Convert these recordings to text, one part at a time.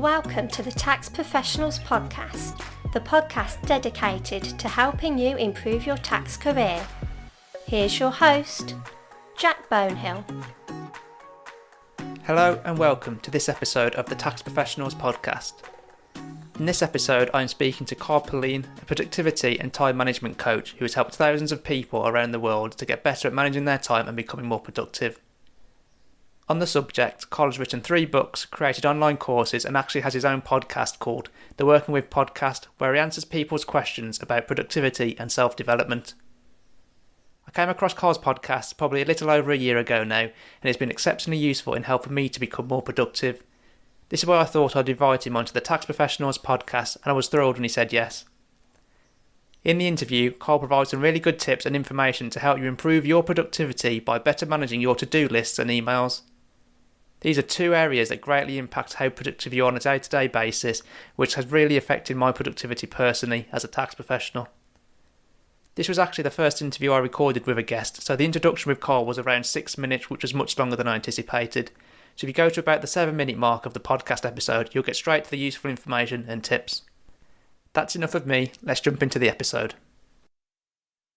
Welcome to the Tax Professionals Podcast, the podcast dedicated to helping you improve your tax career. Here's your host, Jack Bonehill. Hello and welcome to this episode of the Tax Professionals Podcast. In this episode, I'm speaking to Pullein, a productivity and time management coach who has helped thousands of people around the world to get better at managing their time and becoming more productive. On the subject, Carl has written 3 books, created online courses, and actually has his own podcast called The Working With Podcast, where he answers people's questions about productivity and self-development. I came across Carl's podcast probably a little over a year ago now, and it's been exceptionally useful in helping me to become more productive. This is why I thought I'd invite him onto the Tax Professionals Podcast, and I was thrilled when he said yes. In the interview, Carl provides some really good tips and information to help you improve your productivity by better managing your to-do lists and emails. These are 2 areas that greatly impact how productive you are on a day-to-day basis, which has really affected my productivity personally as a tax professional. This was actually the first interview I recorded with a guest, so the introduction with Carl was around 6 minutes, which was much longer than I anticipated. So if you go to about the 7-minute mark of the podcast episode, you'll get straight to the useful information and tips. That's enough of me, let's jump into the episode.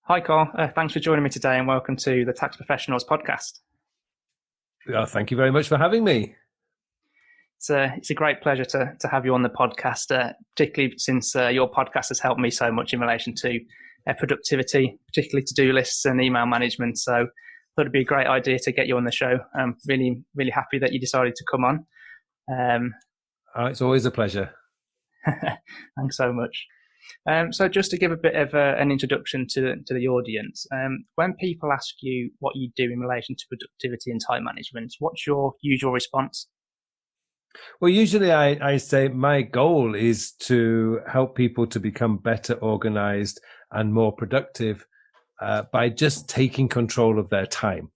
Hi Carl, thanks for joining me today and welcome to the Tax Professionals Podcast. Thank you very much for having me. It's a great pleasure to have you on the podcast, particularly since your podcast has helped me so much in relation to productivity, particularly to-do lists and email management. So I thought it'd be a great idea to get you on the show. I'm really, really happy that you decided to come on. It's always a pleasure. Thanks so much. So just to give a bit of an introduction to the audience, when people ask you what you do in relation to productivity and time management, what's your usual response? Well, usually I say my goal is to help people to become better organized and more productive by just taking control of their time.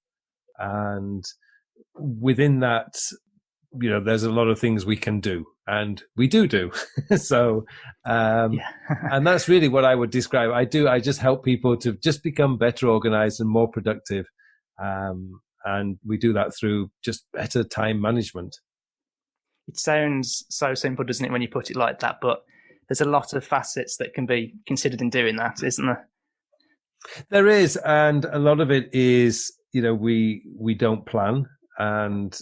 And within that, there's a lot of things we can do, and we do. So, and that's really what I would describe. I just help people to just become better organized and more productive. And we do that through just better time management. It sounds so simple, doesn't it, when you put it like that? But there's a lot of facets that can be considered in doing that, isn't there? There is, and a lot of it is, we don't plan. And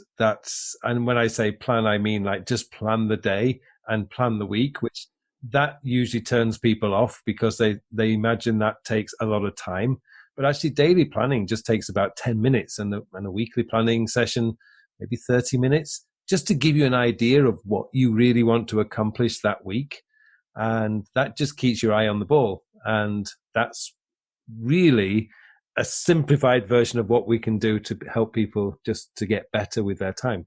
when I say plan, I mean like just plan the day and plan the week, which that usually turns people off because they imagine that takes a lot of time. But actually daily planning just takes about 10 minutes and a weekly planning session, maybe 30 minutes, just to give you an idea of what you really want to accomplish that week. And that just keeps your eye on the ball. And that's really a simplified version of what we can do to help people just to get better with their time.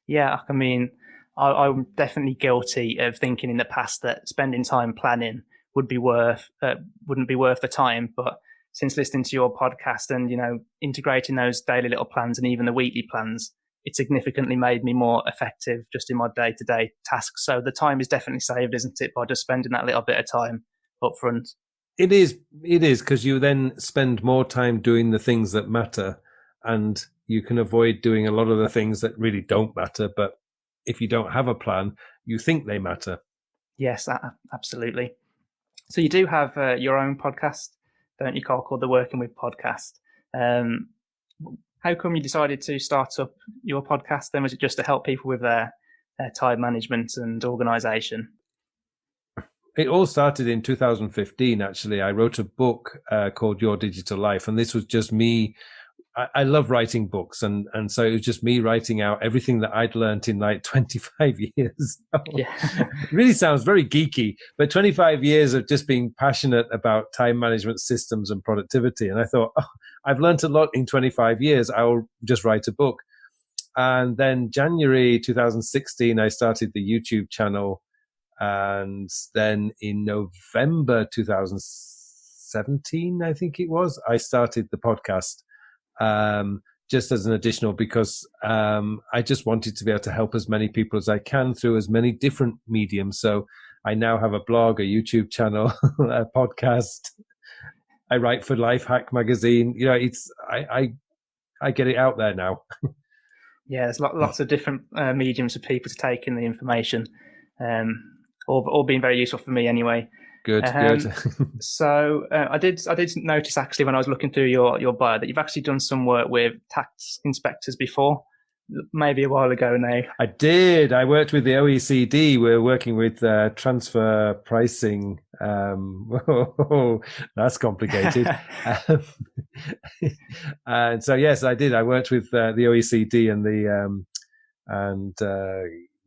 Yeah, I mean, I'm definitely guilty of thinking in the past that spending time planning wouldn't be worth the time. But since listening to your podcast and, integrating those daily little plans and even the weekly plans, it significantly made me more effective just in my day-to-day tasks. So the time is definitely saved, isn't it, by just spending that little bit of time up front? It is because you then spend more time doing the things that matter, and you can avoid doing a lot of the things that really don't matter. But if you don't have a plan, you think they matter. Yes, absolutely. So you do have your own podcast, don't you, Carl, called The Working With Podcast. How come you decided to start up your podcast then? Was it just to help people with their time management and organisation? It all started in 2015, actually. I wrote a book called Your Digital Life, and this was just me. I love writing books, and so it was just me writing out everything that I'd learned in like 25 years. Yeah. It really sounds very geeky, but 25 years of just being passionate about time management systems and productivity. And I thought, I've learned a lot in 25 years. I'll just write a book. And then January 2016, I started the YouTube channel. And then in November 2017, I think it was, I started the podcast just as an additional because I just wanted to be able to help as many people as I can through as many different mediums. So I now have a blog, a YouTube channel, a podcast. I write for Lifehack magazine. I get it out there now. Yeah, there's lots of different mediums for people to take in the information, all being very useful for me anyway. Good. So I did notice actually when I was looking through your bio that you've actually done some work with tax inspectors before, maybe a while ago now. I did. I worked with the OECD. We're working with transfer pricing. That's complicated. And so, yes, I did. I worked with the OECD and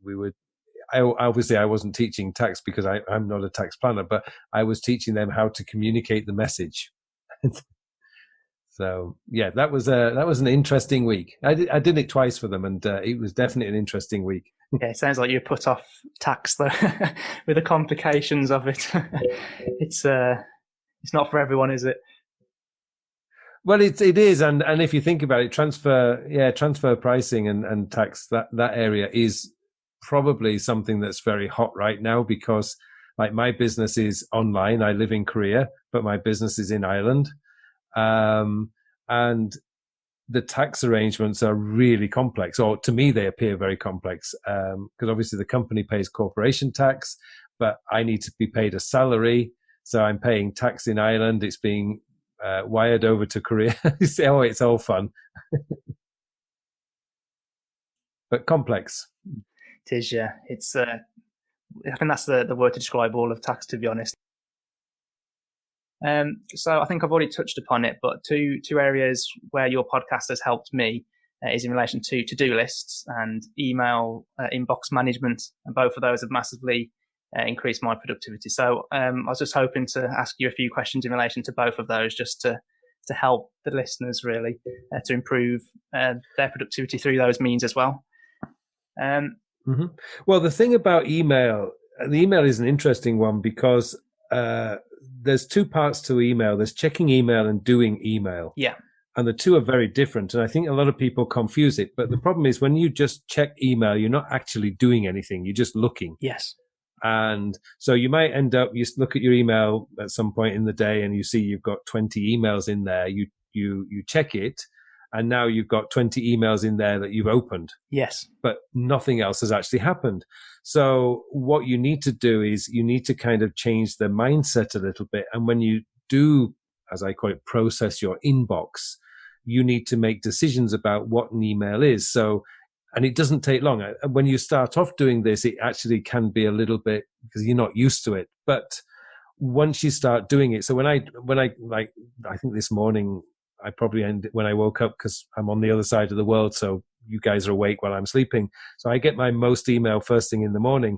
we would. Obviously, I wasn't teaching tax because I'm not a tax planner, but I was teaching them how to communicate the message. So yeah, that was an interesting week. I did it twice for them, and it was definitely an interesting week. Yeah, it sounds like you put off tax though, with the complications of it. It's not for everyone, is it? Well, it is, and if you think about it, transfer pricing and tax, that area is probably something that's very hot right now because, like, my business is online. I live in Korea, but my business is in Ireland. And the tax arrangements are really complex, or to me, they appear very complex, because obviously the company pays corporation tax, but I need to be paid a salary. So I'm paying tax in Ireland. It's being wired over to Korea. Oh, it's all fun, but complex. It is, yeah. It's, I think that's the word to describe all of tax, to be honest. So I think I've already touched upon it, but two areas where your podcast has helped me is in relation to to-do lists and email inbox management, and both of those have massively increased my productivity. So I was just hoping to ask you a few questions in relation to both of those, just to help the listeners really to improve their productivity through those means as well. Mm-hmm. Well, the thing about the email is an interesting one because there's two parts to email. There's checking email and doing email. Yeah. And the two are very different. And I think a lot of people confuse it. But the problem is when you just check email, you're not actually doing anything. You're just looking. Yes. And so you might end up, you look at your email at some point in the day and you see you've got 20 emails in there. You check it. And now you've got 20 emails in there that you've opened. Yes. But nothing else has actually happened. So what you need to do is you need to kind of change the mindset a little bit. And when you do, as I call it, process your inbox, you need to make decisions about what an email is. So, and it doesn't take long. When you start off doing this, it actually can be a little bit because you're not used to it. But once you start doing it, so when I like, I think this morning, I probably ended when I woke up because I'm on the other side of the world. So you guys are awake while I'm sleeping. So I get my most email first thing in the morning.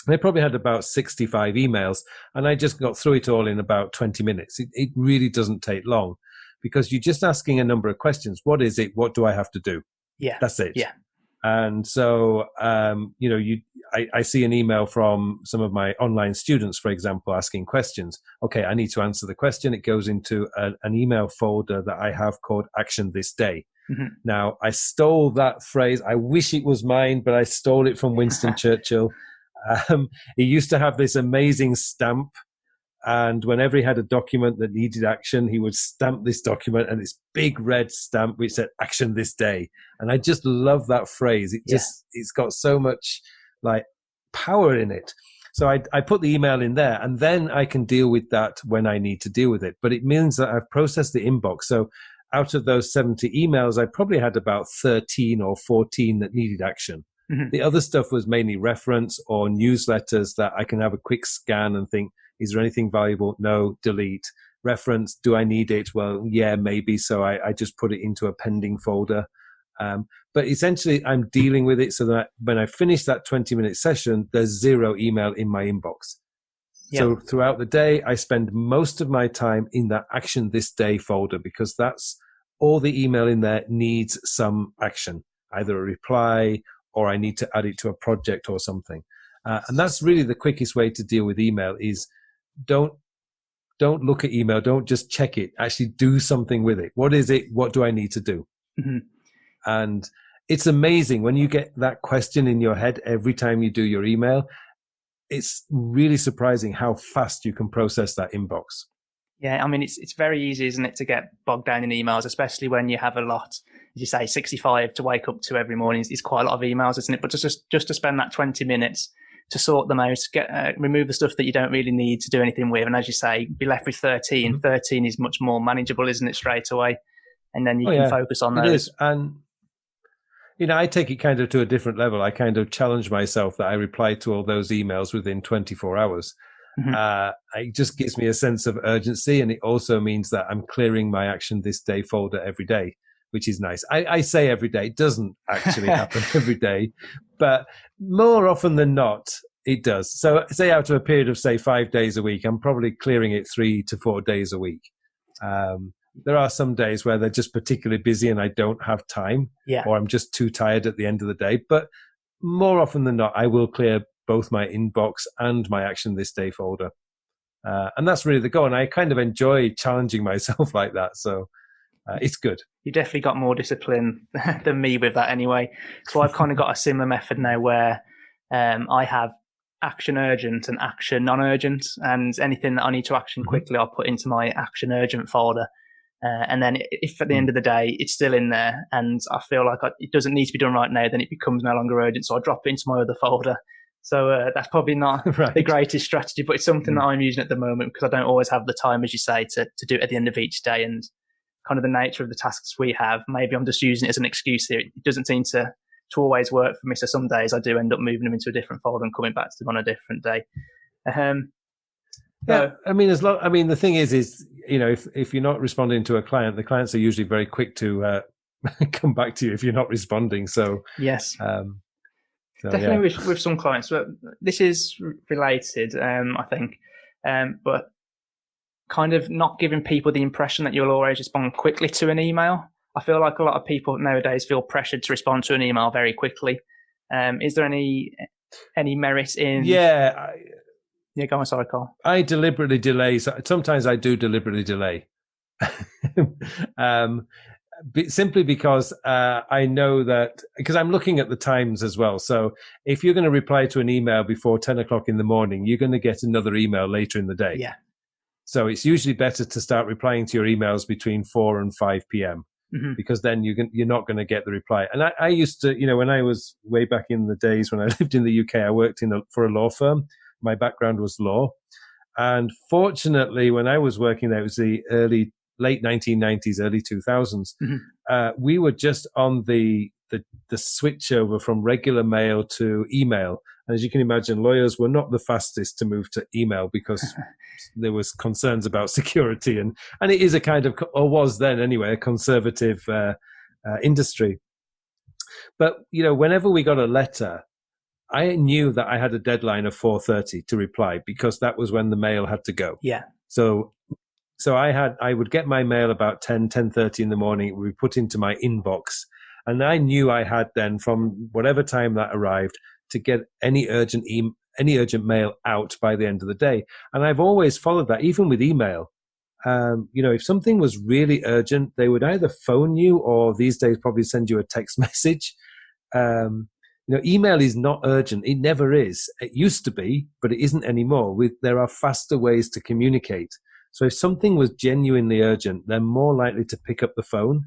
And I probably had about 65 emails and I just got through it all in about 20 minutes. It really doesn't take long because you're just asking a number of questions. What is it? What do I have to do? Yeah. That's it. Yeah. And so, I see an email from some of my online students, for example, asking questions. Okay, I need to answer the question. It goes into an email folder that I have called Action This Day. Mm-hmm. Now, I stole that phrase. I wish it was mine, but I stole it from Winston Churchill. He used to have this amazing stamp. And whenever he had a document that needed action, he would stamp this document and this big red stamp which said "Action This Day." And I just love that phrase. It's got so much like power in it. So I put the email in there and then I can deal with that when I need to deal with it. But it means that I've processed the inbox. So out of those 70 emails, I probably had about 13 or 14 that needed action. Mm-hmm. The other stuff was mainly reference or newsletters that I can have a quick scan and think, is there anything valuable? No, delete. Reference, do I need it? Well, yeah, maybe. So I just put it into a pending folder. But essentially, I'm dealing with it so that when I finish that 20-minute session, there's zero email in my inbox. Yep. So throughout the day, I spend most of my time in that Action This Day folder because that's all the email in there needs some action, either a reply or I need to add it to a project or something. And that's really the quickest way to deal with email is don't look at email. Don't just check it. Actually do something with it. What is it? What do I need to do? Mm-hmm. And it's amazing when you get that question in your head every time you do your email. It's really surprising how fast you can process that inbox. Yeah, I mean, it's very easy, isn't it, to get bogged down in emails, especially when you have a lot. as you say, 65 to wake up to every morning is quite a lot of emails, isn't it? But just to spend that 20 minutes to sort them out, remove the stuff that you don't really need to do anything with. And as you say, be left with 13. Mm-hmm. 13 is much more manageable, isn't it, straight away? And then you can focus on those. It is. And, I take it kind of to a different level. I kind of challenge myself that I reply to all those emails within 24 hours. Mm-hmm. It just gives me a sense of urgency. And it also means that I'm clearing my action this day folder every day, which is nice. I say every day. It doesn't actually happen every day, but more often than not, it does. So say out of a period of, say, 5 days a week, I'm probably clearing it 3 to 4 days a week. There are some days where they're just particularly busy and I don't have time, or I'm just too tired at the end of the day. But more often than not, I will clear both my inbox and my action this day folder. And that's really the goal. And I kind of enjoy challenging myself like that. So it's good. You definitely got more discipline than me with that anyway. So I've kind of got a similar method now where I have action urgent and action non-urgent, and anything that I need to action quickly, I'll put into my action urgent folder. And then if at the end of the day it's still in there and I feel like it doesn't need to be done right now, then it becomes no longer urgent. So I drop it into my other folder. So that's probably not the greatest strategy, but it's something that I'm using at the moment because I don't always have the time, as you say, to do it at the end of each day. And kind of the nature of the tasks we have, maybe I'm just using it as an excuse here. It doesn't seem to always work for me. So some days I do end up moving them into a different folder and coming back to them on a different day. The thing is, if you're not responding to a client, the clients are usually very quick to come back to you if you're not responding. So yes, definitely with some clients. But this is related, I think, but kind of not giving people the impression that you'll always respond quickly to an email. I feel like a lot of people nowadays feel pressured to respond to an email very quickly. Is there any merit in? Yeah, go on. Sorry, Carl. I deliberately delay. Sometimes I do deliberately delay, simply because I know that because I'm looking at the times as well. So if you're going to reply to an email before 10 o'clock in the morning, you're going to get another email later in the day. Yeah. So it's usually better to start replying to your emails between 4 and 5 p.m. Because then you're not going to get the reply. And I used to, when I was way back in the days when I lived in the UK, I worked for a law firm. My background was law. And fortunately, when I was working there, it was the late 1990s, early 2000s. We were just on the switch over from regular mail to email. And as you can imagine, lawyers were not the fastest to move to email because there was concerns about security. And it is a kind of, or was then anyway, a conservative industry. But, whenever we got a letter, I knew that I had a deadline of 4:30 to reply because that was when the mail had to go. Yeah. So I would get my mail about 10:30 in the morning. It would be put into my inbox. And I knew I had then from whatever time that arrived to get any urgent mail out by the end of the day. And I've always followed that, even with email. If something was really urgent, they would either phone you or these days probably send you a text message. Email is not urgent. It never is. It used to be, but it isn't anymore. There are faster ways to communicate. So if something was genuinely urgent, they're more likely to pick up the phone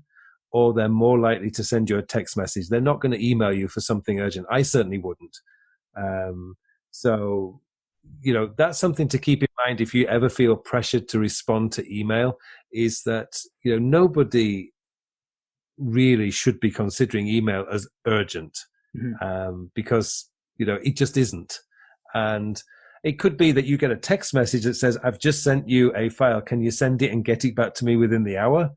or they're more likely to send you a text message. They're not going to email you for something urgent. I certainly wouldn't. That's something to keep in mind if you ever feel pressured to respond to email, is that, nobody really should be considering email as urgent. Because, it just isn't. And it could be that you get a text message that says, I've just sent you a file. Can you send it and get it back to me within the hour?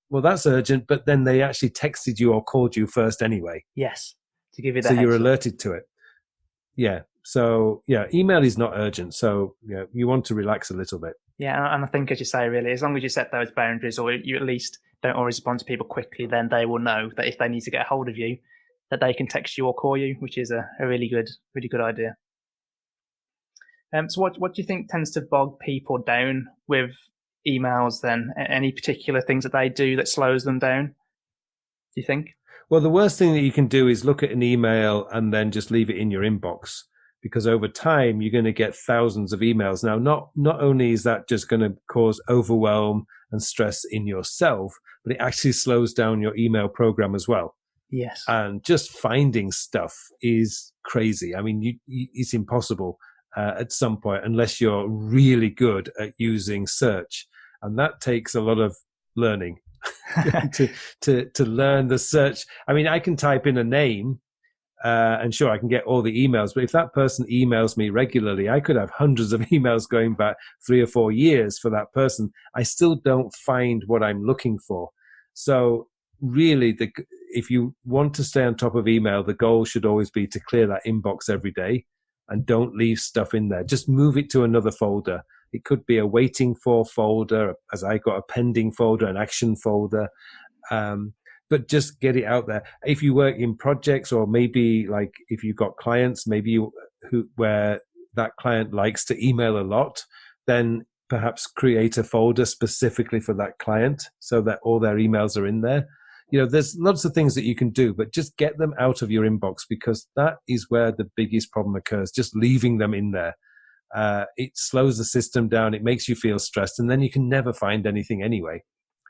Well, that's urgent, but then they actually texted you or called you first anyway. Yes. To give you that. So you're alerted to it. Yeah. So, email is not urgent. So, you want to relax a little bit. Yeah. And I think, as you say, really, as long as you set those boundaries or you at least don't always respond to people quickly, then they will know that if they need to get a hold of you, that they can text you or call you, which is a really good idea. So what do you think tends to bog people down with emails then? Any particular things that they do that slows them down, do you think? Well, the worst thing that you can do is look at an email and then just leave it in your inbox, because over time you're going to get thousands of emails. Now, not only is that just going to cause overwhelm and stress in yourself, but it actually slows down your email program as well. Yes. And just finding stuff is crazy. I mean, it's impossible at some point unless you're really good at using search. And that takes a lot of learning to learn the search. I mean, I can type in a name and sure, I can get all the emails. But if that person emails me regularly, I could have hundreds of emails going back 3 or 4 years for that person. I still don't find what I'm looking for. So really, if you want to stay on top of email, the goal should always be to clear that inbox every day and don't leave stuff in there. Just move it to another folder. It could be a waiting for folder, as I got a pending folder, an action folder. But just get it out there. If you work in projects, or maybe like if you've got clients, maybe where that client likes to email a lot, then perhaps create a folder specifically for that client so that all their emails are in there. You know, there's lots of things that you can do, but just get them out of your inbox, because that is where the biggest problem occurs, just leaving them in there. It slows the system down. It makes you feel stressed, and then you can never find anything anyway.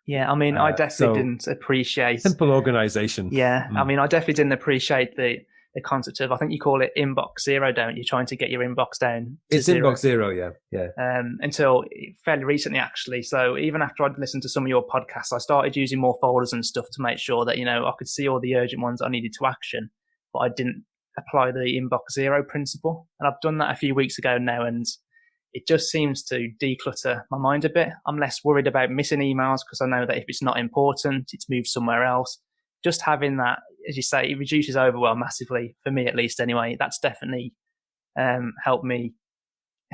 Yeah, I mean, I definitely didn't appreciate simple organization. Yeah, I mean, I definitely didn't appreciate the concept of, I think you call it inbox zero, don't you? Trying to get your inbox down to it's zero. Inbox zero, yeah. Until fairly recently, actually. So even after I'd listened to some of your podcasts, I started using more folders and stuff to make sure that, you know, I could see all the urgent ones I needed to action, but I didn't apply the inbox zero principle. And I've done that a few weeks ago now, and it just seems to declutter my mind a bit. I'm less worried about missing emails because I know that if it's not important, it's moved somewhere else. Just having that, as you say, it reduces overwhelm massively, for me at least anyway. That's definitely helped me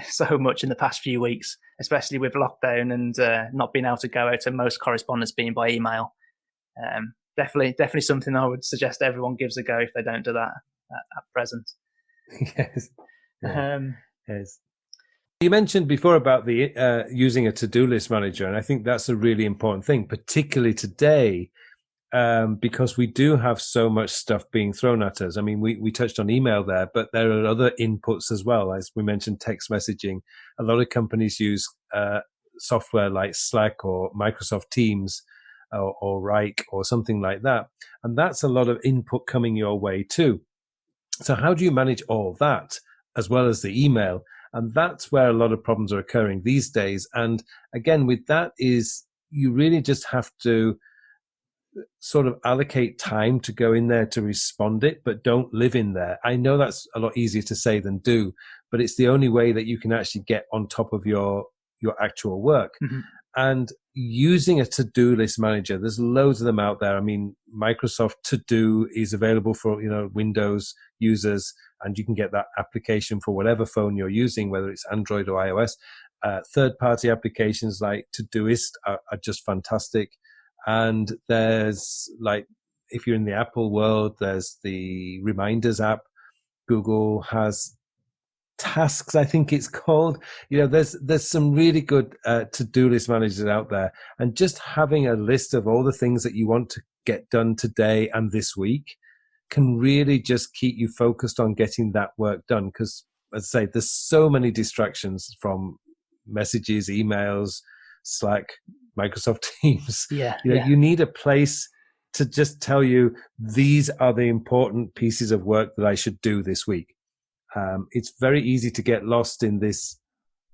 so much in the past few weeks, especially with lockdown and not being able to go out and most correspondence being by email. Definitely something I would suggest everyone gives a go if they don't do that at present. Yes. Yeah. Yes. You mentioned before about the using a to-do list manager, and I think that's a really important thing, particularly today, because we do have so much stuff being thrown at us. I mean, we touched on email there, but there are other inputs as well. As we mentioned, text messaging. A lot of companies use software like Slack or Microsoft Teams or Rike or something like that. And that's a lot of input coming your way too. So how do you manage all that as well as the email? And that's where a lot of problems are occurring these days. And again, with that is you really just have to sort of allocate time to go in there to respond it, but don't live in there. I know that's a lot easier to say than do, but it's the only way that you can actually get on top of your actual work. Mm-hmm. And using a to-do list manager, there's loads of them out there. I mean, Microsoft To-Do is available for, Windows users, and you can get that application for whatever phone you're using, whether it's Android or iOS. Third-party applications like Todoist are just fantastic. And there's, like, if you're in the Apple world, there's the Reminders app. Google has Tasks, I think it's called. There's some really good to-do list managers out there, and just having a list of all the things that you want to get done today and this week can really just keep you focused on getting that work done. Because, as I say, there's so many distractions from messages, emails, Slack, Microsoft Teams. You need a place to just tell you, these are the important pieces of work that I should do this week. It's very easy to get lost in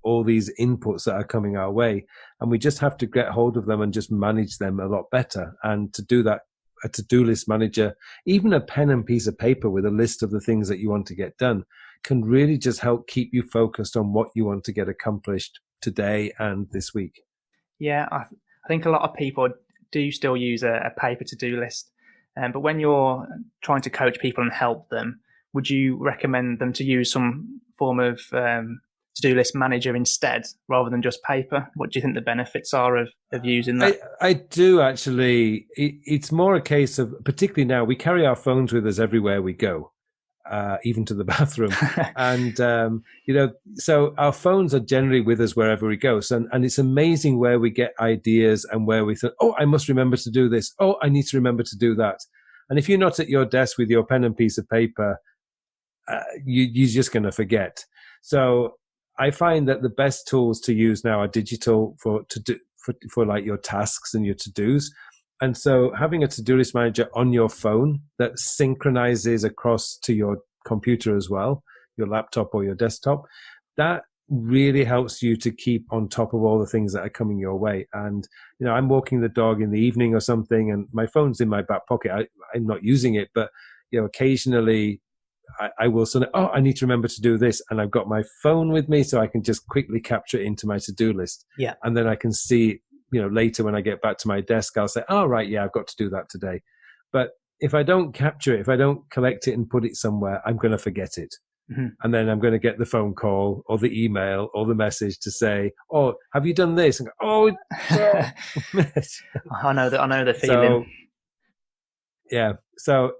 all these inputs that are coming our way, and we just have to get hold of them and just manage them a lot better. And to do that, a to-do list manager, even a pen and piece of paper with a list of the things that you want to get done, can really just help keep you focused on what you want to get accomplished today and this week. Yeah, I think a lot of people do still use a paper to-do list, but when you're trying to coach people and help them, would you recommend them to use some form of to-do list manager instead, rather than just paper? What do you think the benefits are of using that? I do actually. It's more a case of, particularly now, we carry our phones with us everywhere we go, even to the bathroom. And, so our phones are generally with us wherever we go. So, and it's amazing where we get ideas and where we think, oh, I must remember to do this. Oh, I need to remember to do that. And if you're not at your desk with your pen and piece of paper, you're just going to forget. So I find that the best tools to use now are digital for like your tasks and your to-dos. And so having a to-do list manager on your phone that synchronizes across to your computer as well, your laptop or your desktop, that really helps you to keep on top of all the things that are coming your way. And, I'm walking the dog in the evening or something and my phone's in my back pocket. I'm not using it, but, occasionally I will sort of, I need to remember to do this. And I've got my phone with me so I can just quickly capture it into my to-do list. Yeah. And then I can see, later when I get back to my desk, I'll say, right, yeah, I've got to do that today. But if I don't capture it, if I don't collect it and put it somewhere, I'm going to forget it. Mm-hmm. And then I'm going to get the phone call or the email or the message to say, have you done this? And go, I know the feeling. So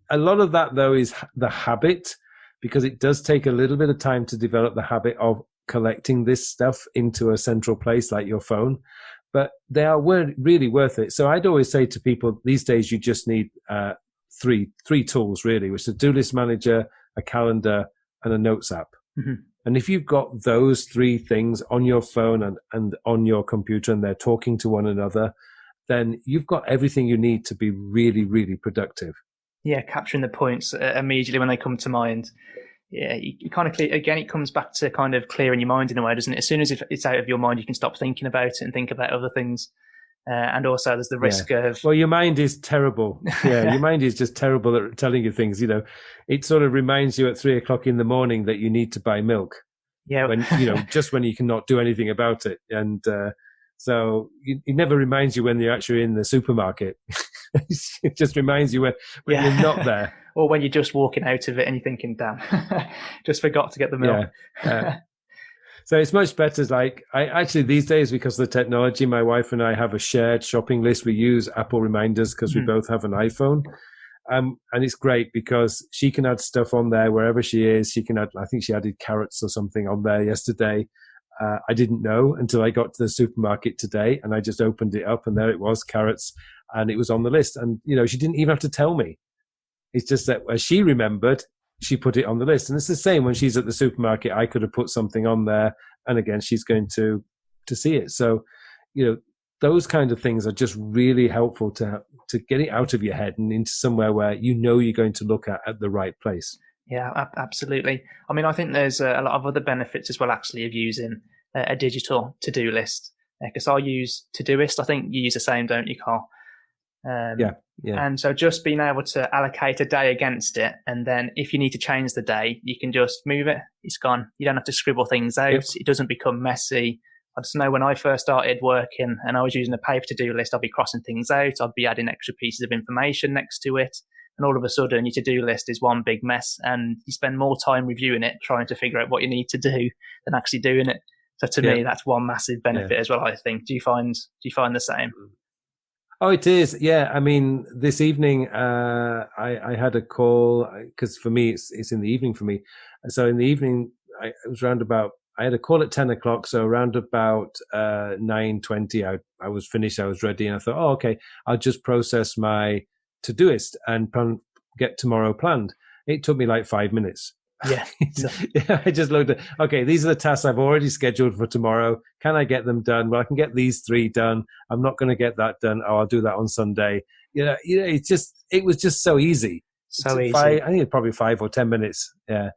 a lot of that, though, is the habit, because it does take a little bit of time to develop the habit of collecting this stuff into a central place like your phone. But they are really worth it. So I'd always say to people these days, you just need three tools, really, which is a to-do list manager, a calendar, and a notes app. Mm-hmm. And if you've got those three things on your phone and on your computer and they're talking to one another, then you've got everything you need to be really, really productive. Yeah, capturing the points immediately when they come to mind. Yeah, you kind of again, it comes back to kind of clearing your mind in a way, doesn't it? As soon as it's out of your mind, you can stop thinking about it and think about other things. And also there's the risk of... Well, your mind is terrible. Yeah, your mind is just terrible at telling you things. It sort of reminds you at 3:00 in the morning that you need to buy milk. Yeah. When, just when you cannot do anything about it. And so it never reminds you when you're actually in the supermarket. It just reminds you when you're not there. Or when you're just walking out of it and you're thinking, damn, just forgot to get the milk. Yeah. So it's much better. Like I actually these days, because of the technology, my wife and I have a shared shopping list. We use Apple reminders because we both have an iPhone. And it's great because she can add stuff on there wherever she is. She can add, I think she added carrots or something on there yesterday. I didn't know until I got to the supermarket today and I just opened it up and there it was, carrots, and it was on the list. And, she didn't even have to tell me. It's just that as she remembered, she put it on the list. And it's the same when she's at the supermarket. I could have put something on there and again, she's going to see it. So, those kind of things are just really helpful to get it out of your head and into somewhere where you're going to look at the right place. Yeah, absolutely. I mean, I think there's a lot of other benefits as well, actually, of using a digital to-do list. Because I use Todoist. I think you use the same, don't you, Carl? Yeah. And so just being able to allocate a day against it, and then if you need to change the day, you can just move it. It's gone. You don't have to scribble things out. Yep. It doesn't become messy. I just know when I first started working and I was using a paper to-do list, I'd be crossing things out. I'd be adding extra pieces of information next to it. And all of a sudden, your to-do list is one big mess and you spend more time reviewing it, trying to figure out what you need to do than actually doing it. So to me, that's one massive benefit as well, I think. Do you find the same? Oh, it is. Yeah. I mean, this evening, I had a call because for me, it's in the evening for me. So in the evening, it was I had a call at 10:00. So around about 9:20, I was finished. I was ready. And I thought, okay, I'll just process my Todoist and get tomorrow planned. It took me like 5 minutes. Yeah. I just looked at, okay, these are the tasks I've already scheduled for tomorrow. Can I get them done? Well, I can get these 3 done. I'm not going to get that done. Oh, I'll do that on Sunday. It was just so easy. So easy. I think it's probably 5 or 10 minutes. Yeah.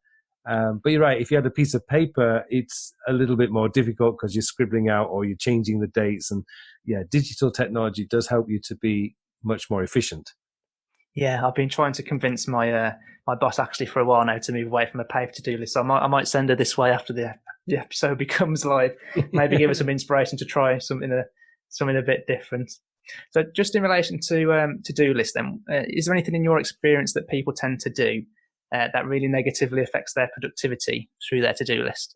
But you're right. If you had a piece of paper, it's a little bit more difficult because you're scribbling out or you're changing the dates. And digital technology does help you to be much more efficient. Yeah, I've been trying to convince my my boss actually for a while now to move away from a paper to-do list. So I might send her this way after the episode becomes live. Maybe give her some inspiration to try something a bit different. So just in relation to to-do list then, is there anything in your experience that people tend to do that really negatively affects their productivity through their to-do list?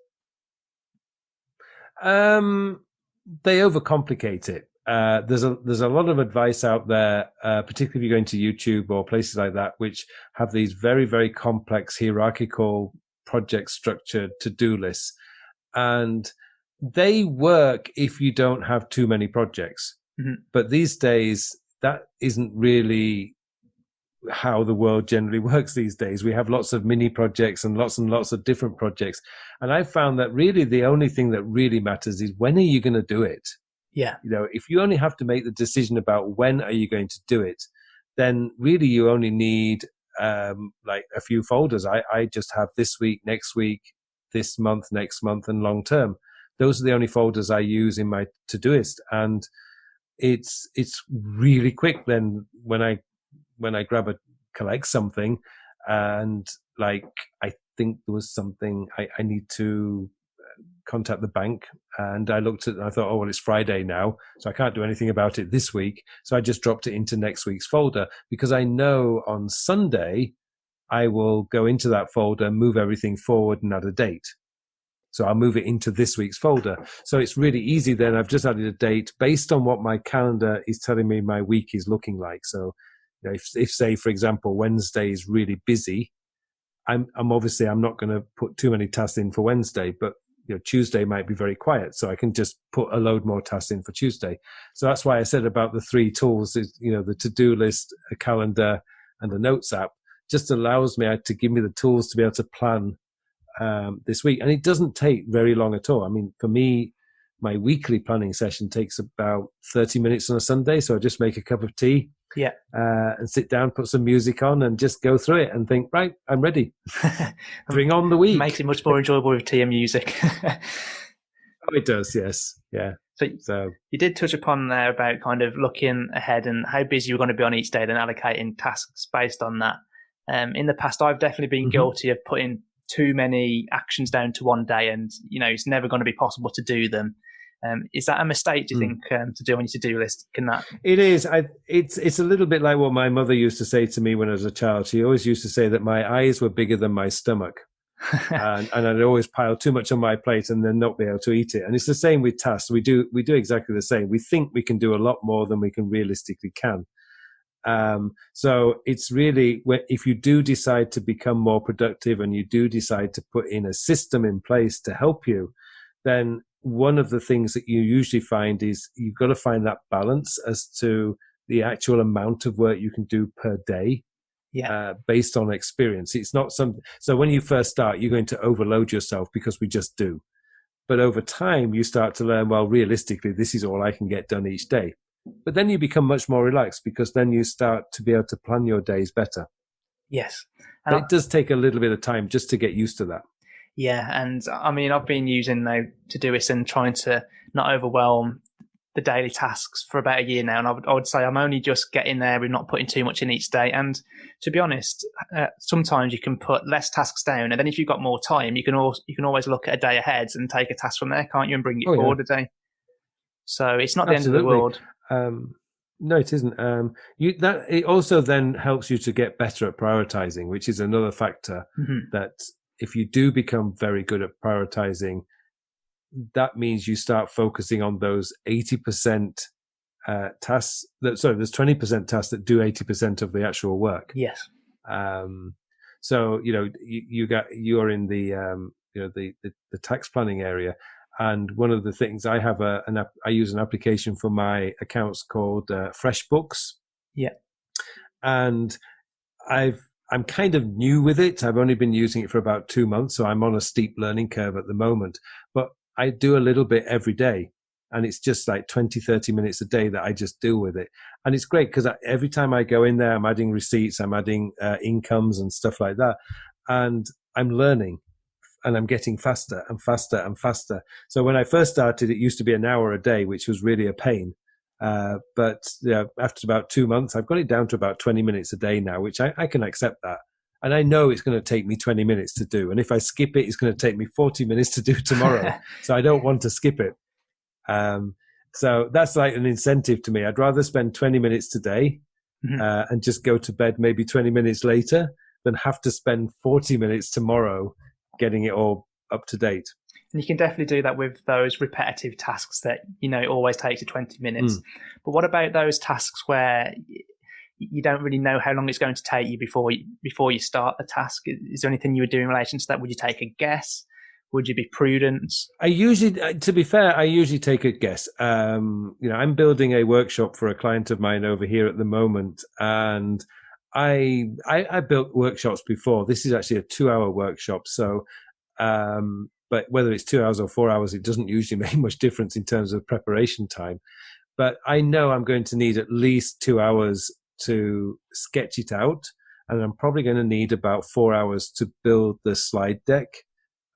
They overcomplicate it. There's a lot of advice out there, particularly if you're going to YouTube or places like that, which have these very, very complex hierarchical project structured to-do lists. And they work if you don't have too many projects. Mm-hmm. But these days, that isn't really how the world generally works these days. We have lots of mini projects and lots of different projects. And I've found that really the only thing that really matters is when are you going to do it? Yeah. If you only have to make the decision about when are you going to do it, then really you only need like a few folders. I just have this week, next week, this month, next month, and long term. Those are the only folders I use in my Todoist, and it's really quick. Then when I collect something, and like I think there was something I need to contact the bank, and I looked at it and I thought, oh well, it's Friday now, so I can't do anything about it this week. So I just dropped it into next week's folder, because I know on Sunday I will go into that folder, move everything forward and add a date. So I'll move it into this week's folder. So it's really easy then. I've just added a date based on what my calendar is telling me my week is looking like. So if say, for example, Wednesday is really busy, I'm obviously I'm not going to put too many tasks in for Wednesday, but Tuesday might be very quiet, so I can just put a load more tasks in for Tuesday. So that's why I said about the 3 tools is, the to-do list, a calendar, and a notes app just allows me to give me the tools to be able to plan this week. And it doesn't take very long at all. I mean, for me, my weekly planning session takes about 30 minutes on a Sunday. So I just make a cup of tea, and sit down, put some music on, and just go through it and think, right, I'm ready. Bring on the week. Makes it much more enjoyable with tea and music. Oh, it does, yes. Yeah. So you did touch upon there about kind of looking ahead and how busy you're going to be on each day, then allocating tasks based on that. In the past, I've definitely been guilty of putting too many actions down to one day, and it's never going to be possible to do them. Is that a mistake, do you think, to do on your to-do list? Can that? It is. It's a little bit like what my mother used to say to me when I was a child. She always used to say that my eyes were bigger than my stomach, and I'd always pile too much on my plate and then not be able to eat it. And it's the same with tasks. We do exactly the same. We think we can do a lot more than we can realistically can. So it's really, if you do decide to become more productive and you do decide to put in a system in place to help you, then one of the things that you usually find is you've got to find that balance as to the actual amount of work you can do per day, based on experience. It's not so when you first start, you're going to overload yourself because we just do. But over time, you start to learn, well, realistically, this is all I can get done each day. But then you become much more relaxed, because then you start to be able to plan your days better. Yes. But it does take a little bit of time just to get used to that. Yeah, and I mean, I've been using Todoist and trying to not overwhelm the daily tasks for about a year now, and I would say I'm only just getting there with not putting too much in each day. And to be honest, sometimes you can put less tasks down, and then if you've got more time, you can always look at a day ahead and take a task from there, can't you, and bring it forward a day. So it's not the end of the world. No, it isn't. It also then helps you to get better at prioritizing, which is another factor that if you do become very good at prioritizing, that means you start focusing on those 80% tasks. There's 20% tasks that do 80% of the actual work. Yes. So you're in the the tax planning area. And one of the things I have I use an application for my accounts called FreshBooks. Yeah. And I'm kind of new with it. I've only been using it for about 2 months, so I'm on a steep learning curve at the moment. But I do a little bit every day, and it's just like 20, 30 minutes a day that I just deal with it. And it's great because every time I go in there, I'm adding receipts, I'm adding incomes and stuff like that. And I'm learning. And I'm getting faster and faster and faster. So when I first started, it used to be an hour a day, which was really a pain. But after about 2 months, I've got it down to about 20 minutes a day now, which I can accept that. And I know it's going to take me 20 minutes to do. And if I skip it, it's going to take me 40 minutes to do tomorrow. So I don't want to skip it. So that's like an incentive to me. I'd rather spend 20 minutes today and just go to bed maybe 20 minutes later than have to spend 40 minutes tomorrow getting it all up to date. And you can definitely do that with those repetitive tasks that, it always takes you 20 minutes. But what about those tasks where you don't really know how long it's going to take you before you start the task? Is there anything you would do in relation to that? Would you take a guess? Would you be prudent? I usually take a guess. I'm building a workshop for a client of mine over here at the moment, and I built workshops before. This is actually a 2-hour workshop. So, but whether it's 2 hours or 4 hours, it doesn't usually make much difference in terms of preparation time. But I know I'm going to need at least 2 hours to sketch it out. And I'm probably going to need about 4 hours to build the slide deck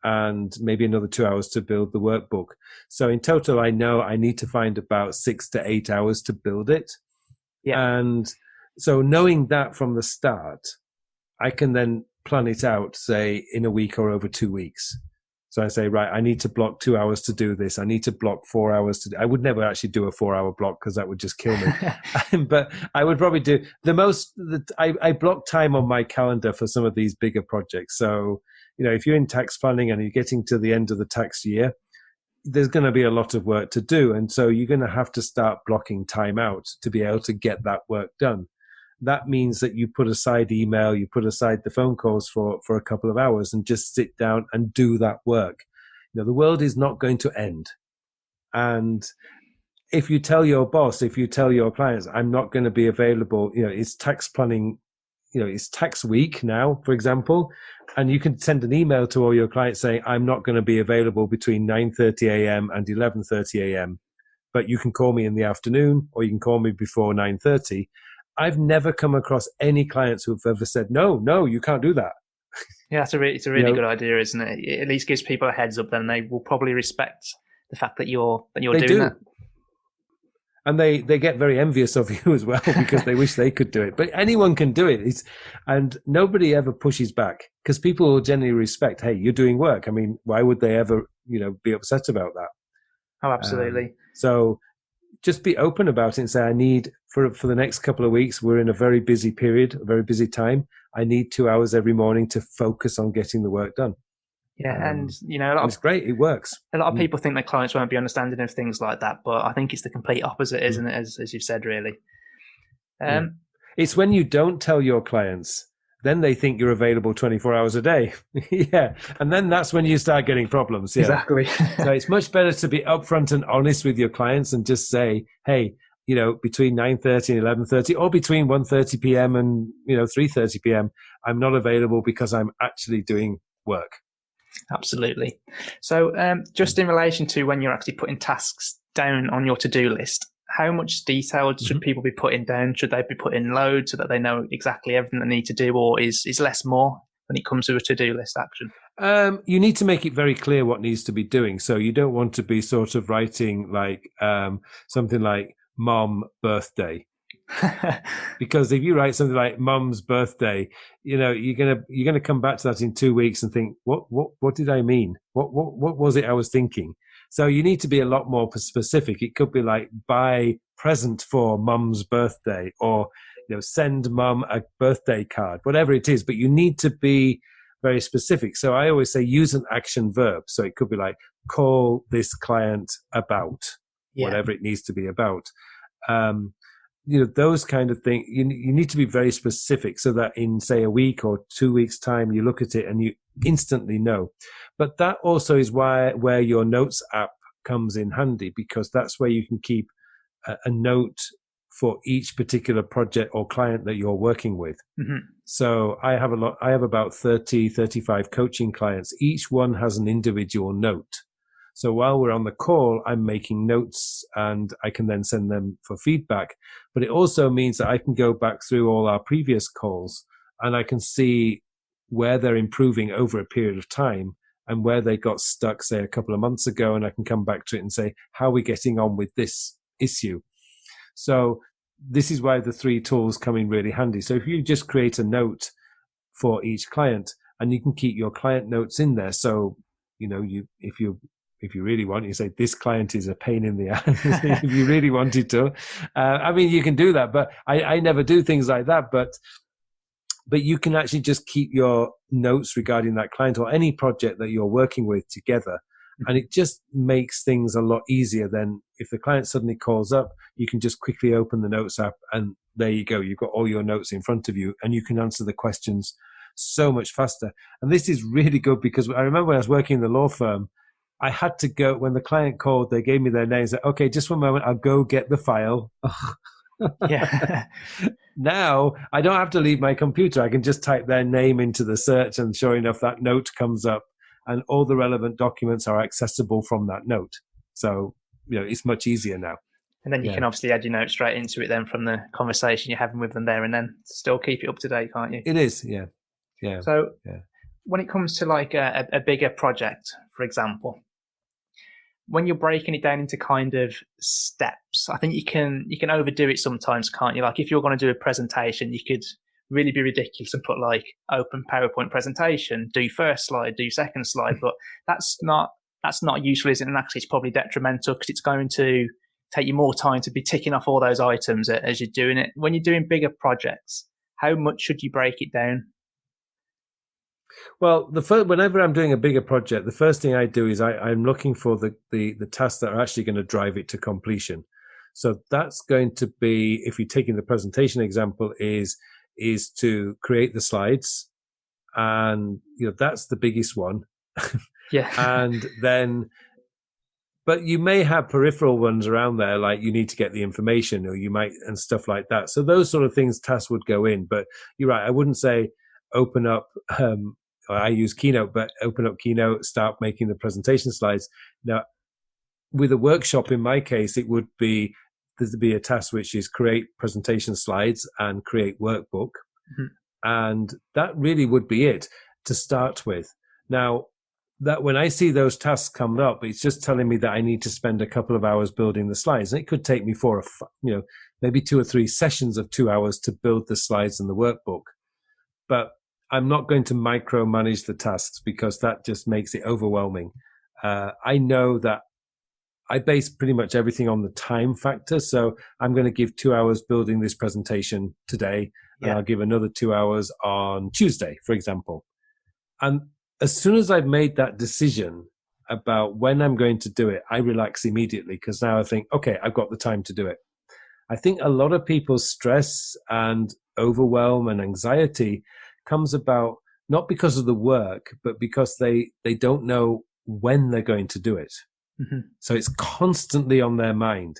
and maybe another 2 hours to build the workbook. So in total, I know I need to find about 6 to 8 hours to build it. Yeah. And so knowing that from the start, I can then plan it out, say, in a week or over 2 weeks. So I say, right, I need to block 2 hours to do this. I need to block 4 hours to do. I would never actually do a 4-hour block because that would just kill me. But I would probably do I block time on my calendar for some of these bigger projects. So, if you're in tax planning and you're getting to the end of the tax year, there's going to be a lot of work to do. And so you're going to have to start blocking time out to be able to get that work done. That means that you put aside email, you put aside the phone calls for a couple of hours and just sit down and do that work. The world is not going to end. And if you tell your boss, if you tell your clients, I'm not going to be available, it's tax planning, it's tax week now, for example, and you can send an email to all your clients saying, I'm not going to be available between 9:30 a.m. and 11:30 a.m., but you can call me in the afternoon or you can call me before 9:30. I've never come across any clients who've ever said, no, you can't do that. Yeah, it's a really good idea, isn't it? It at least gives people a heads up, then they will probably respect the fact that you're doing that. And they get very envious of you as well because they wish they could do it. But anyone can do it. And nobody ever pushes back because people will generally respect, hey, you're doing work. I mean, why would they ever, be upset about that? Oh, absolutely. So just be open about it and say, I need, for the next couple of weeks, we're in a very busy period, a very busy time. I need 2 hours every morning to focus on getting the work done. Yeah, and it's great. It works. A lot of people think their clients won't be understanding of things like that, but I think it's the complete opposite, isn't it? As you've said, really. It's when you don't tell your clients, then they think you're available 24 hours a day. Yeah, and then that's when you start getting problems. Yeah. Exactly. So it's much better to be upfront and honest with your clients and just say, hey, between 9:30 and 11:30, or between 1:30 p.m. and 3:30 p.m., I'm not available because I'm actually doing work. Absolutely. So just in relation to when you're actually putting tasks down on your to-do list, how much detail should people be putting down? Should they be putting loads so that they know exactly everything they need to do, or is less more when it comes to a to-do list action? You need to make it very clear what needs to be doing. So you don't want to be sort of writing like something like mom birthday. Because if you write something like mum's birthday, you're gonna come back to that in 2 weeks and think, what did I mean? What was it I was thinking? So you need to be a lot more specific. It could be like buy present for mum's birthday, or send mum a birthday card, whatever it is. But you need to be very specific. So I always say use an action verb. So it could be like call this client about whatever it needs to be about. Those kind of things, you need to be very specific so that in, say, a week or 2 weeks' time, you look at it and you instantly know. But that also is where your notes app comes in handy, because that's where you can keep a note for each particular project or client that you're working with. Mm-hmm. So I have about 30, 35 coaching clients. Each one has an individual note. So while we're on the call, I'm making notes and I can then send them for feedback. But it also means that I can go back through all our previous calls and I can see where they're improving over a period of time and where they got stuck, say, a couple of months ago. And I can come back to it and say, how are we getting on with this issue? So this is why the 3 tools come in really handy. So if you just create a note for each client, and you can keep your client notes in there. So, if you really want, you say, this client is a pain in the ass. If you really wanted to, you can do that, but I never do things like that. But you can actually just keep your notes regarding that client or any project that you're working with together. And it just makes things a lot easier than if the client suddenly calls up, you can just quickly open the notes app and there you go. You've got all your notes in front of you and you can answer the questions so much faster. And this is really good because I remember when I was working in the law firm, I had to go, when the client called, they gave me their name and said, okay, just one moment, I'll go get the file. Yeah. Now I don't have to leave my computer. I can just type their name into the search, and sure enough, that note comes up, and all the relevant documents are accessible from that note. So, it's much easier now. And then you Yeah. can obviously add your notes straight into it then from the conversation you're having with them there, and then still keep it up to date, can't you? It is, yeah. Yeah. So Yeah. when it comes to like a bigger project, for example, when you're breaking it down into kind of steps, I think you can overdo it sometimes, can't you? Like if you're going to do a presentation, you could really be ridiculous and put like open PowerPoint presentation, do first slide, do second slide, but that's not useful, is it? And actually it's probably detrimental because it's going to take you more time to be ticking off all those items as you're doing it. When you're doing bigger projects, how much should you break it down? Well, whenever I'm doing a bigger project, the first thing I do is I'm looking for the tasks that are actually going to drive it to completion. So that's going to be, if you're taking the presentation example, is to create the slides, and that's the biggest one. Yeah. And then, but you may have peripheral ones around there, like you need to get the information, or you might, and stuff like that. So those sort of things, tasks would go in. But you're right, I wouldn't say open up. I use Keynote, but open up Keynote, start making the presentation slides. Now, with a workshop, in my case, it would be there'd be a task which is create presentation slides and create workbook. Mm-hmm. And that really would be it to start with. Now, that when I see those tasks come up, it's just telling me that I need to spend a couple of hours building the slides. And it could take me maybe 2 or 3 sessions of 2 hours to build the slides and the workbook. But I'm not going to micromanage the tasks because that just makes it overwhelming. I know that I base pretty much everything on the time factor. So I'm going to give 2 hours building this presentation today, and I'll give another 2 hours on Tuesday, for example. And as soon as I've made that decision about when I'm going to do it, I relax immediately because now I think, okay, I've got the time to do it. I think a lot of people's stress and overwhelm and anxiety comes about not because of the work, but because they don't know when they're going to do it. Mm-hmm. So it's constantly on their mind.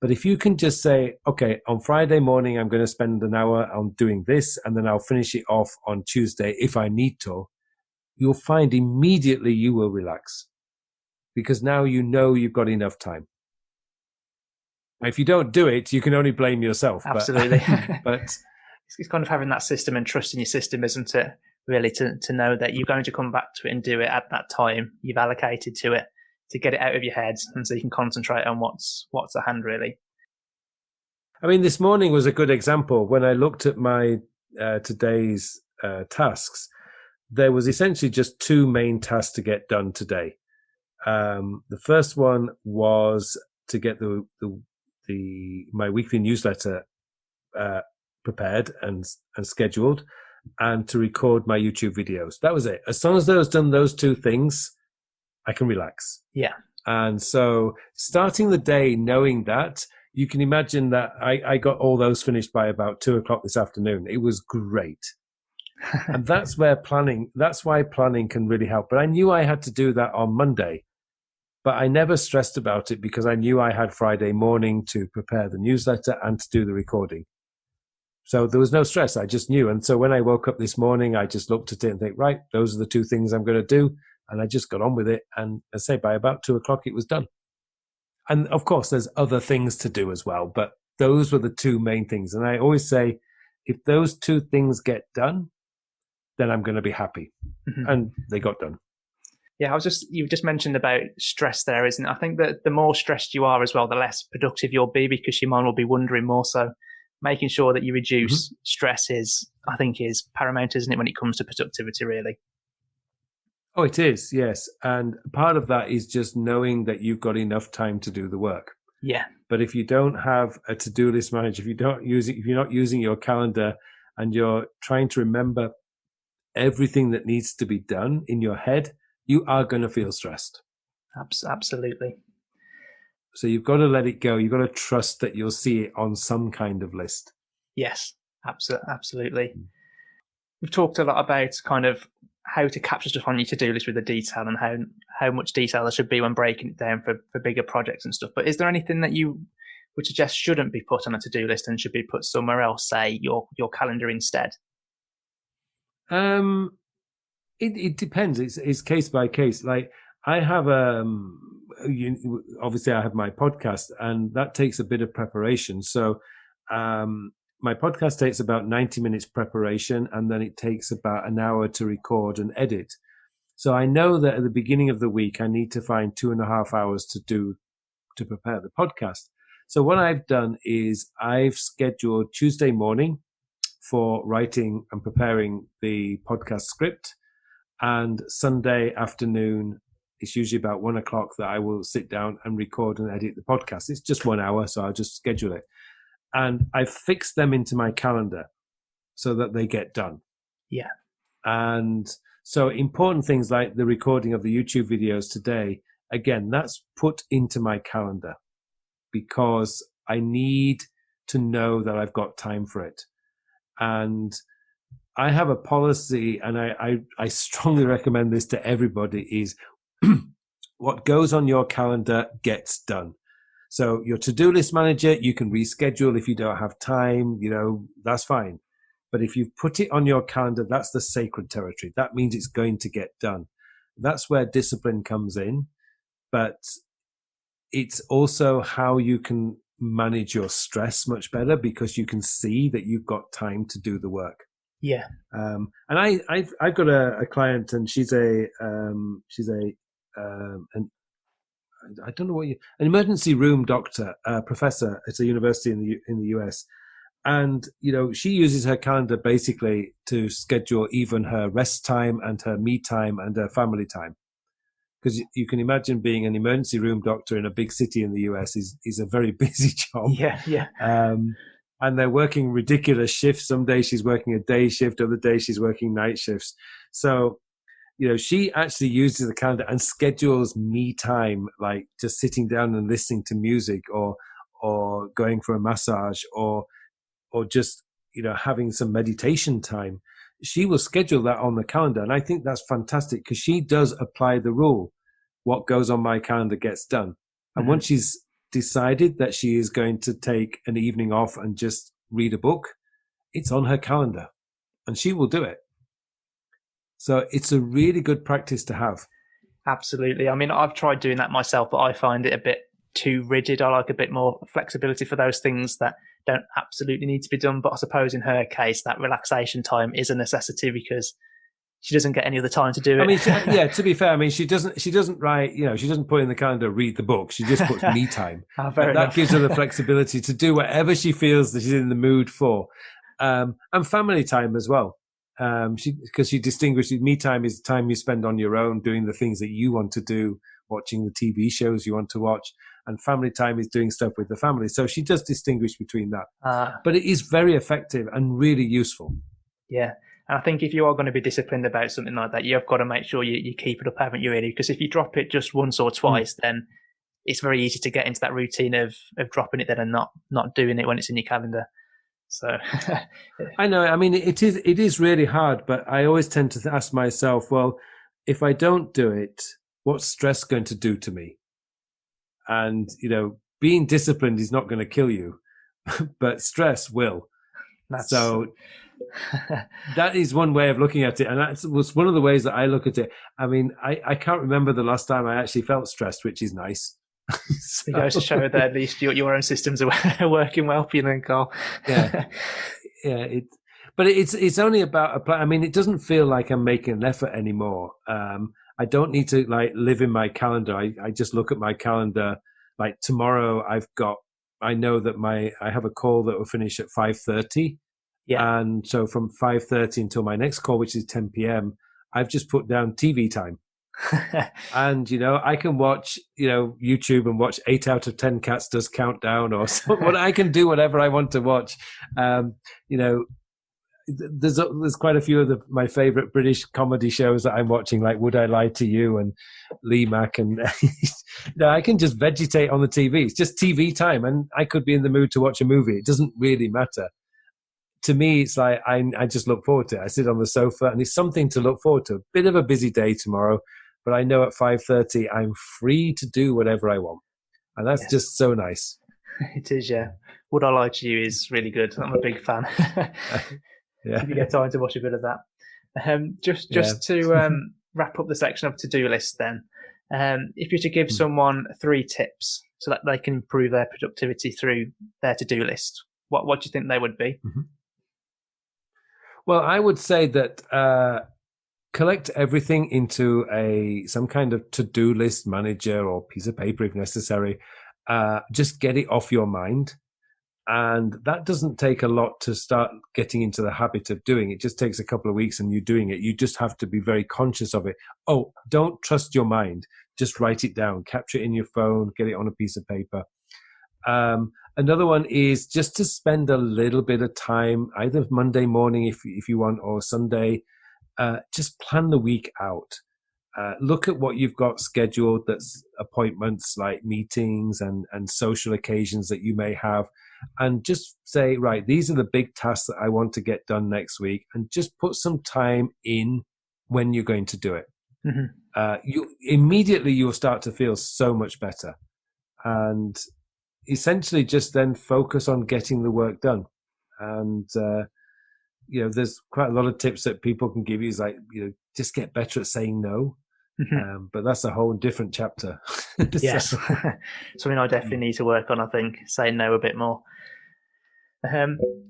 But if you can just say, okay, on Friday morning, I'm going to spend an hour on doing this, and then I'll finish it off on Tuesday if I need to, you'll find immediately you will relax because now you've got enough time. If you don't do it, you can only blame yourself. Absolutely. But it's kind of having that system and trusting your system, isn't it? Really, to know that you're going to come back to it and do it at that time you've allocated to it, to get it out of your head, and so you can concentrate on what's at hand, really. I mean, this morning was a good example. When I looked at my today's tasks, there was essentially just 2 main tasks to get done today. The first one was to get my weekly newsletter prepared and scheduled, and to record my YouTube videos. That was it. As long as I've done those 2 things, I can relax. Yeah. And so starting the day knowing that, you can imagine that I got all those finished by about 2:00 this afternoon. It was great. And that's why planning can really help. But I knew I had to do that on Monday, but I never stressed about it because I knew I had Friday morning to prepare the newsletter and to do the recording. So there was no stress. I just knew. And so when I woke up this morning, I just looked at it and think, right, those are the 2 things I'm going to do. And I just got on with it. And I say by about 2:00, it was done. And of course, there's other things to do as well. But those were the 2 main things. And I always say, if those 2 things get done, then I'm going to be happy. Mm-hmm. And they got done. Yeah, you've just mentioned about stress there, isn't it? I think that the more stressed you are as well, the less productive you'll be because your mind will be wondering more. So making sure that you reduce stress is paramount, isn't it, when it comes to productivity, really? Oh, it is, yes. And part of that is just knowing that you've got enough time to do the work. Yeah. But if you don't have a to-do list manager, if you're not using your calendar and you're trying to remember everything that needs to be done in your head, you are going to feel stressed. Absolutely. So you've got to let it go. You've got to trust that you'll see it on some kind of list. Yes, absolutely. We've talked a lot about kind of how to capture stuff on your to-do list with the detail and how much detail there should be when breaking it down for bigger projects and stuff. But is there anything that you would suggest shouldn't be put on a to-do list and should be put somewhere else, say your calendar instead? It depends. It's case by case. Like I have obviously I have my podcast, and that takes a bit of preparation. So my podcast takes about 90 minutes preparation, and then it takes about an hour to record and edit. So I know that at the beginning of the week, I need to find 2.5 hours to prepare the podcast. So what I've done is I've scheduled Tuesday morning for writing and preparing the podcast script, and Sunday afternoon, it's usually about 1:00 that I will sit down and record and edit the podcast. It's just 1 hour, so I'll just schedule it. And I've fixed them into my calendar so that they get done. Yeah. And so important things like the recording of the YouTube videos today, again, that's put into my calendar because I need to know that I've got time for it. And I have a policy, and I strongly recommend this to everybody, is what goes on your calendar gets done. So your to-do list manager, you can reschedule if you don't have time, that's fine. But if you've put it on your calendar, that's the sacred territory. That means it's going to get done. That's where discipline comes in. But it's also how you can manage your stress much better because you can see that you've got time to do the work. Yeah. And I've got a client, and she's an I don't know an emergency room doctor, professor at a university in the US. And, she uses her calendar basically to schedule even her rest time and her me time and her family time. Because you can imagine being an emergency room doctor in a big city in the US is a very busy job. Yeah. And they're working ridiculous shifts. Some days she's working a day shift, other days she's working night shifts. So, she actually uses the calendar and schedules me time, like just sitting down and listening to music or going for a massage or just, having some meditation time. She will schedule that on the calendar. And I think that's fantastic because she does apply the rule. What goes on my calendar gets done. And once she's decided that she is going to take an evening off and just read a book, it's on her calendar and she will do it. So it's a really good practice to have. Absolutely. I mean, I've tried doing that myself, but I find it a bit too rigid. I like a bit more flexibility for those things that don't absolutely need to be done. But I suppose in her case, that relaxation time is a necessity because she doesn't get any other time to do it. I mean, to be fair, she doesn't write, she doesn't put in the calendar, read the book. She just puts me time. That gives her the flexibility to do whatever she feels that she's in the mood for. And family time as well. Because she distinguishes me time is time you spend on your own doing the things that you want to do, watching the TV shows you want to watch, and family time is doing stuff with the family. So she does distinguish between that. But it is very effective and really useful. Yeah. And I think if you are going to be disciplined about something like that, you've got to make sure you keep it up, haven't you, really? Because if you drop it just once or twice, then it's very easy to get into that routine of dropping it then and not doing it when it's in your calendar. So I know. I mean, it is really hard, but I always tend to ask myself, well, if I don't do it, what's stress going to do to me? And, being disciplined is not going to kill you, but stress will. So that is one way of looking at it. And that was one of the ways that I look at it. I mean, I can't remember the last time I actually felt stressed, which is nice. It goes to show that at least your own systems are working well for you then, Carl. Yeah. But it's only about I mean, it doesn't feel like I'm making an effort anymore. I don't need to live in my calendar. I just look at my calendar. Like tomorrow, I know that I have a call that will finish at 5:30. Yeah. And so from 5:30 until my next call, which is 10 p.m., I've just put down TV time. And, I can watch, YouTube and watch 8 out of 10 Cats Does Countdown or something. I can do whatever I want to watch. There's quite a few of my favorite British comedy shows that I'm watching, like Would I Lie to You and Lee Mack. And I can just vegetate on the TV. It's just TV time. And I could be in the mood to watch a movie. It doesn't really matter. To me, it's like I just look forward to it. I sit on the sofa and it's something to look forward to. A bit of a busy day tomorrow, but I know at 5:30 I'm free to do whatever I want. And that's just so nice. It is, yeah. Would I Lie to You is really good. I'm a big fan. Yeah. If you get time to watch a bit of that. Just to wrap up the section of to-do lists then, if you're to give someone 3 tips so that they can improve their productivity through their to-do list, what do you think they would be? Mm-hmm. Well, I would say that collect everything into some kind of to-do list manager or piece of paper if necessary. Just get it off your mind. And that doesn't take a lot to start getting into the habit of doing. It just takes a couple of weeks and you're doing it. You just have to be very conscious of it. Oh, don't trust your mind. Just write it down, capture it in your phone, get it on a piece of paper. Another one is just to spend a little bit of time, either Monday morning if you want, or Sunday. Just plan the week out. Look at what you've got scheduled, that's appointments like meetings and social occasions that you may have, and just say, right, these are the big tasks that I want to get done next week, and just put some time in when you're going to do it. Mm-hmm. You'll start to feel so much better, and essentially just then focus on getting the work done. And there's quite a lot of tips that people can give you, is like, just get better at saying no. Mm-hmm. But that's a whole different chapter. Yes. Something I definitely need to work on, I think, saying no a bit more.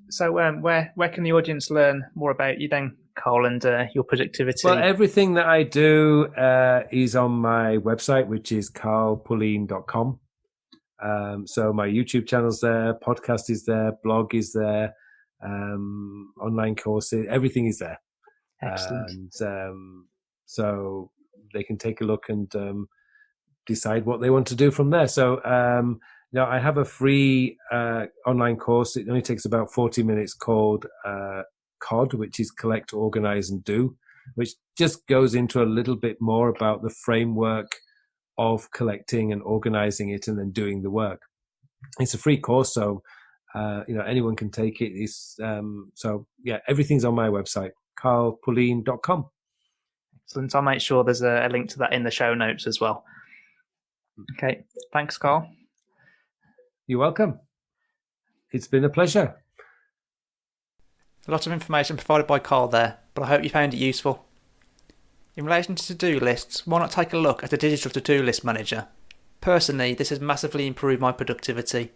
So where can the audience learn more about you then, Carl, and your productivity? Well, everything that I do is on my website, which is carlpullein.com. So my YouTube channel's there, podcast is there, blog is there, online courses, everything is there. Excellent. And so they can take a look and decide what they want to do from there. So I have a free online course. It only takes about 40 minutes, called COD, which is Collect, Organize and Do, which just goes into a little bit more about the framework of collecting and organizing it and then doing the work. It's a free course, so anyone can take it. Everything's on my website, carlpullein.com. Excellent. I'll make sure there's a link to that in the show notes as well. Okay. Thanks, Carl. You're welcome. It's been a pleasure. A lot of information provided by Carl there, but I hope you found it useful. In relation to to-do lists, why not take a look at a digital to-do list manager? Personally, this has massively improved my productivity.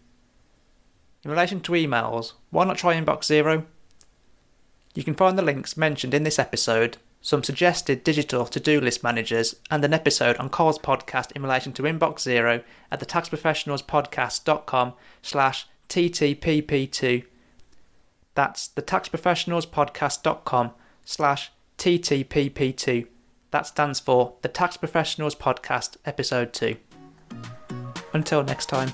In relation to emails, why not try Inbox Zero? You can find the links mentioned in this episode, some suggested digital to-do list managers, and an episode on Carl's podcast in relation to Inbox Zero at the taxprofessionalspodcast.com/TTPP2. That's the taxprofessionalspodcast.com/TTPP2. That stands for the Tax Professionals Podcast Episode 2. Until next time.